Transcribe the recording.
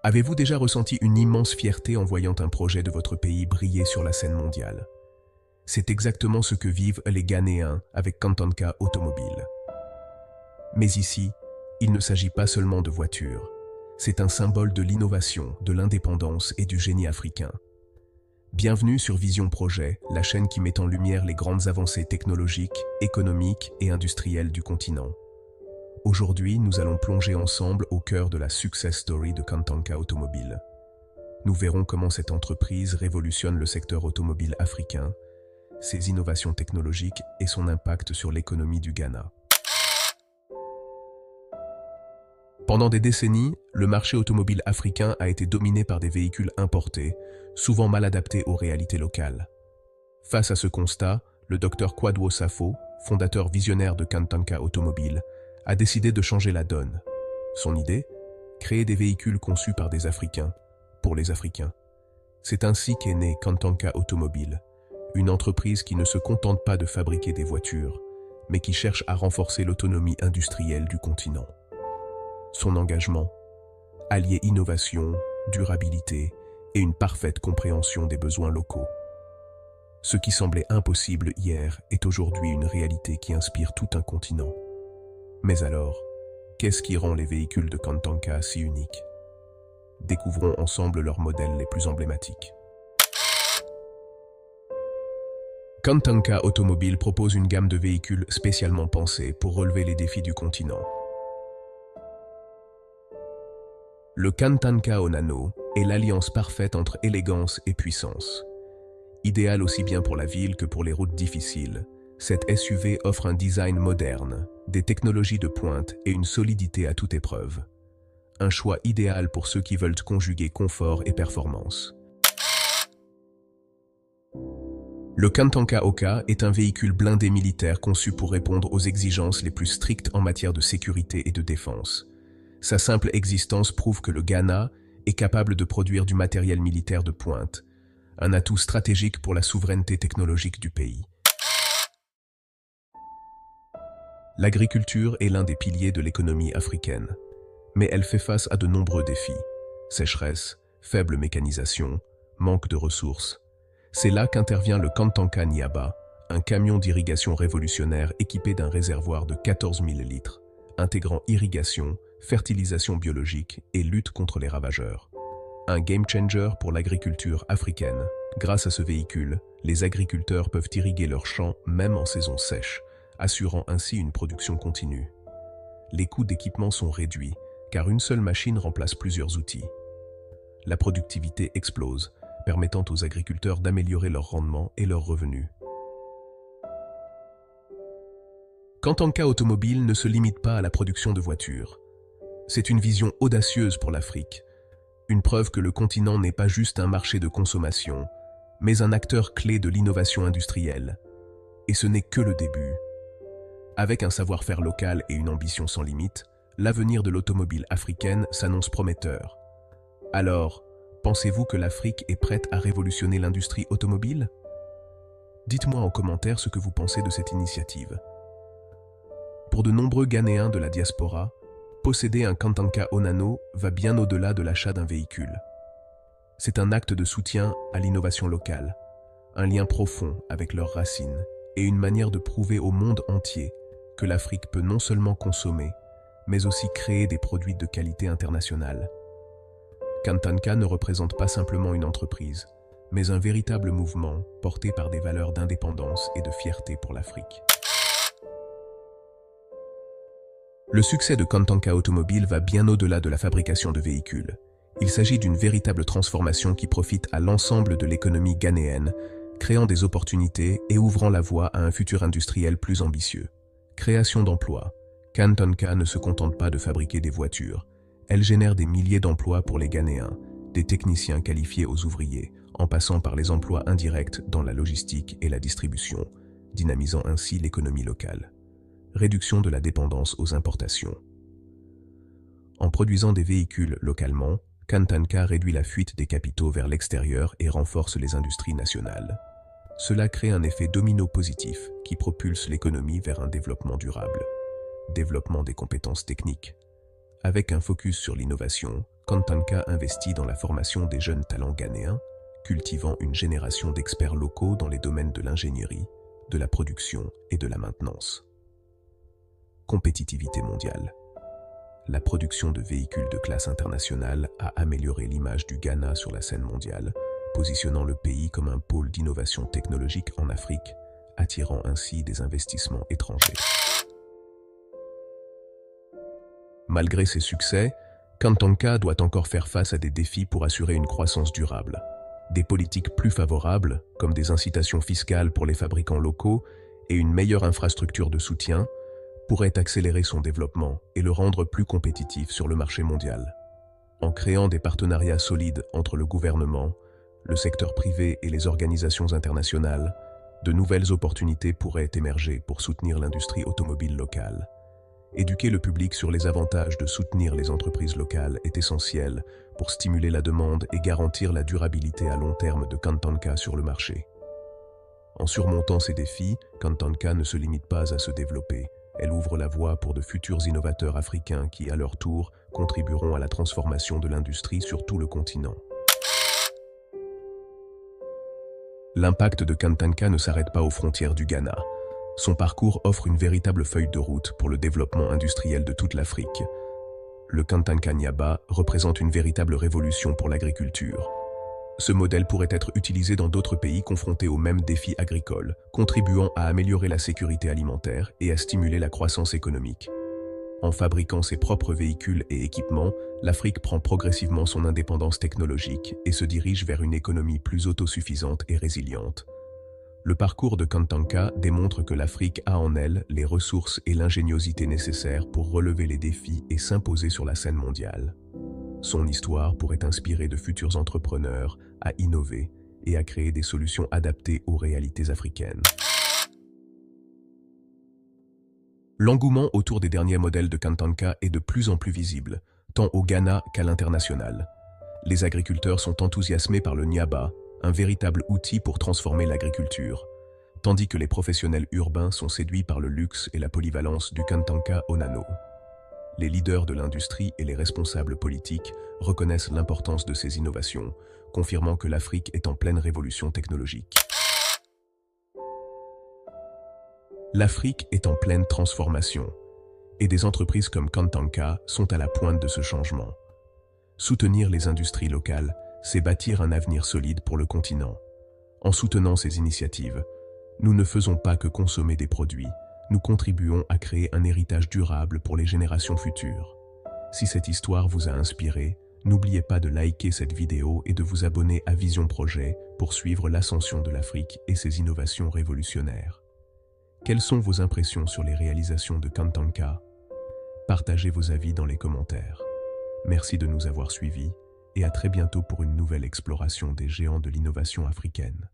Avez-vous déjà ressenti une immense fierté en voyant un projet de votre pays briller sur la scène mondiale? C'est exactement ce que vivent les Ghanéens avec Kantanka Automobile. Mais ici, il ne s'agit pas seulement de voitures. C'est un symbole de l'innovation, de l'indépendance et du génie africain. Bienvenue sur Vision Projet, la chaîne qui met en lumière les grandes avancées technologiques, économiques et industrielles du continent. Aujourd'hui, nous allons plonger ensemble au cœur de la success story de Kantanka Automobile. Nous verrons comment cette entreprise révolutionne le secteur automobile africain, ses innovations technologiques et son impact sur l'économie du Ghana. Pendant des décennies, le marché automobile africain a été dominé par des véhicules importés, souvent mal adaptés aux réalités locales. Face à ce constat, le Dr Kwadwo Safo, fondateur visionnaire de Kantanka Automobile, a décidé de changer la donne. Son idée? Créer des véhicules conçus par des Africains, pour les Africains. C'est ainsi qu'est née Kantanka Automobile, une entreprise qui ne se contente pas de fabriquer des voitures, mais qui cherche à renforcer l'autonomie industrielle du continent. Son engagement? Allier innovation, durabilité et une parfaite compréhension des besoins locaux. Ce qui semblait impossible hier est aujourd'hui une réalité qui inspire tout un continent. Mais alors, qu'est-ce qui rend les véhicules de Kantanka si uniques? Découvrons ensemble leurs modèles les plus emblématiques. Kantanka Automobile propose une gamme de véhicules spécialement pensés pour relever les défis du continent. Le Kantanka Onano est l'alliance parfaite entre élégance et puissance. Idéal aussi bien pour la ville que pour les routes difficiles, cette SUV offre un design moderne, des technologies de pointe et une solidité à toute épreuve. Un choix idéal pour ceux qui veulent conjuguer confort et performance. Le Kantanka Oka est un véhicule blindé militaire conçu pour répondre aux exigences les plus strictes en matière de sécurité et de défense. Sa simple existence prouve que le Ghana est capable de produire du matériel militaire de pointe, un atout stratégique pour la souveraineté technologique du pays. L'agriculture est l'un des piliers de l'économie africaine, mais elle fait face à de nombreux défis. Sécheresse, faible mécanisation, manque de ressources. C'est là qu'intervient le Kantanka Niaba, un camion d'irrigation révolutionnaire équipé d'un réservoir de 14 000 litres, intégrant irrigation, fertilisation biologique et lutte contre les ravageurs. Un game changer pour l'agriculture africaine. Grâce à ce véhicule, les agriculteurs peuvent irriguer leurs champs même en saison sèche, assurant ainsi une production continue. Les coûts d'équipement sont réduits, car une seule machine remplace plusieurs outils. La productivité explose, permettant aux agriculteurs d'améliorer leur rendement et leurs revenus. Kantanka Automobile ne se limite pas à la production de voitures. C'est une vision audacieuse pour l'Afrique, une preuve que le continent n'est pas juste un marché de consommation, mais un acteur clé de l'innovation industrielle. Et ce n'est que le début. Avec un savoir-faire local et une ambition sans limite, l'avenir de l'automobile africaine s'annonce prometteur. Alors, pensez-vous que l'Afrique est prête à révolutionner l'industrie automobile? Dites-moi en commentaire ce que vous pensez de cette initiative. Pour de nombreux Ghanéens de la diaspora, posséder un Kantanka Onano va bien au-delà de l'achat d'un véhicule. C'est un acte de soutien à l'innovation locale, un lien profond avec leurs racines et une manière de prouver au monde entier que l'Afrique peut non seulement consommer, mais aussi créer des produits de qualité internationale. Kantanka ne représente pas simplement une entreprise, mais un véritable mouvement porté par des valeurs d'indépendance et de fierté pour l'Afrique. Le succès de Kantanka Automobile va bien au-delà de la fabrication de véhicules. Il s'agit d'une véritable transformation qui profite à l'ensemble de l'économie ghanéenne, créant des opportunités et ouvrant la voie à un futur industriel plus ambitieux. Création d'emplois. Kantanka ne se contente pas de fabriquer des voitures. Elle génère des milliers d'emplois pour les Ghanéens, des techniciens qualifiés aux ouvriers, en passant par les emplois indirects dans la logistique et la distribution, dynamisant ainsi l'économie locale. Réduction de la dépendance aux importations. En produisant des véhicules localement, Kantanka réduit la fuite des capitaux vers l'extérieur et renforce les industries nationales. Cela crée un effet domino positif qui propulse l'économie vers un développement durable. Développement des compétences techniques. Avec un focus sur l'innovation, Kantanka investit dans la formation des jeunes talents ghanéens, cultivant une génération d'experts locaux dans les domaines de l'ingénierie, de la production et de la maintenance. Compétitivité mondiale. La production de véhicules de classe internationale a amélioré l'image du Ghana sur la scène mondiale, positionnant le pays comme un pôle d'innovation technologique en Afrique, attirant ainsi des investissements étrangers. Malgré ses succès, Kantanka doit encore faire face à des défis pour assurer une croissance durable. Des politiques plus favorables, comme des incitations fiscales pour les fabricants locaux et une meilleure infrastructure de soutien, pourraient accélérer son développement et le rendre plus compétitif sur le marché mondial. En créant des partenariats solides entre le gouvernement, le secteur privé et les organisations internationales, de nouvelles opportunités pourraient émerger pour soutenir l'industrie automobile locale. Éduquer le public sur les avantages de soutenir les entreprises locales est essentiel pour stimuler la demande et garantir la durabilité à long terme de Kantanka sur le marché. En surmontant ces défis, Kantanka ne se limite pas à se développer. Elle ouvre la voie pour de futurs innovateurs africains qui, à leur tour, contribueront à la transformation de l'industrie sur tout le continent. L'impact de Kantanka ne s'arrête pas aux frontières du Ghana. Son parcours offre une véritable feuille de route pour le développement industriel de toute l'Afrique. Le Kantanka Nyaba représente une véritable révolution pour l'agriculture. Ce modèle pourrait être utilisé dans d'autres pays confrontés aux mêmes défis agricoles, contribuant à améliorer la sécurité alimentaire et à stimuler la croissance économique. En fabriquant ses propres véhicules et équipements, l'Afrique prend progressivement son indépendance technologique et se dirige vers une économie plus autosuffisante et résiliente. Le parcours de Kantanka démontre que l'Afrique a en elle les ressources et l'ingéniosité nécessaires pour relever les défis et s'imposer sur la scène mondiale. Son histoire pourrait inspirer de futurs entrepreneurs à innover et à créer des solutions adaptées aux réalités africaines. L'engouement autour des derniers modèles de Kantanka est de plus en plus visible, tant au Ghana qu'à l'international. Les agriculteurs sont enthousiasmés par le Nyaba, un véritable outil pour transformer l'agriculture, tandis que les professionnels urbains sont séduits par le luxe et la polyvalence du Kantanka Onano. Les leaders de l'industrie et les responsables politiques reconnaissent l'importance de ces innovations, confirmant que l'Afrique est en pleine révolution technologique. L'Afrique est en pleine transformation, et des entreprises comme Kantanka sont à la pointe de ce changement. Soutenir les industries locales, c'est bâtir un avenir solide pour le continent. En soutenant ces initiatives, nous ne faisons pas que consommer des produits, nous contribuons à créer un héritage durable pour les générations futures. Si cette histoire vous a inspiré, n'oubliez pas de liker cette vidéo et de vous abonner à Vision Projet pour suivre l'ascension de l'Afrique et ses innovations révolutionnaires. Quelles sont vos impressions sur les réalisations de Kantanka? Partagez vos avis dans les commentaires. Merci de nous avoir suivis et à très bientôt pour une nouvelle exploration des géants de l'innovation africaine.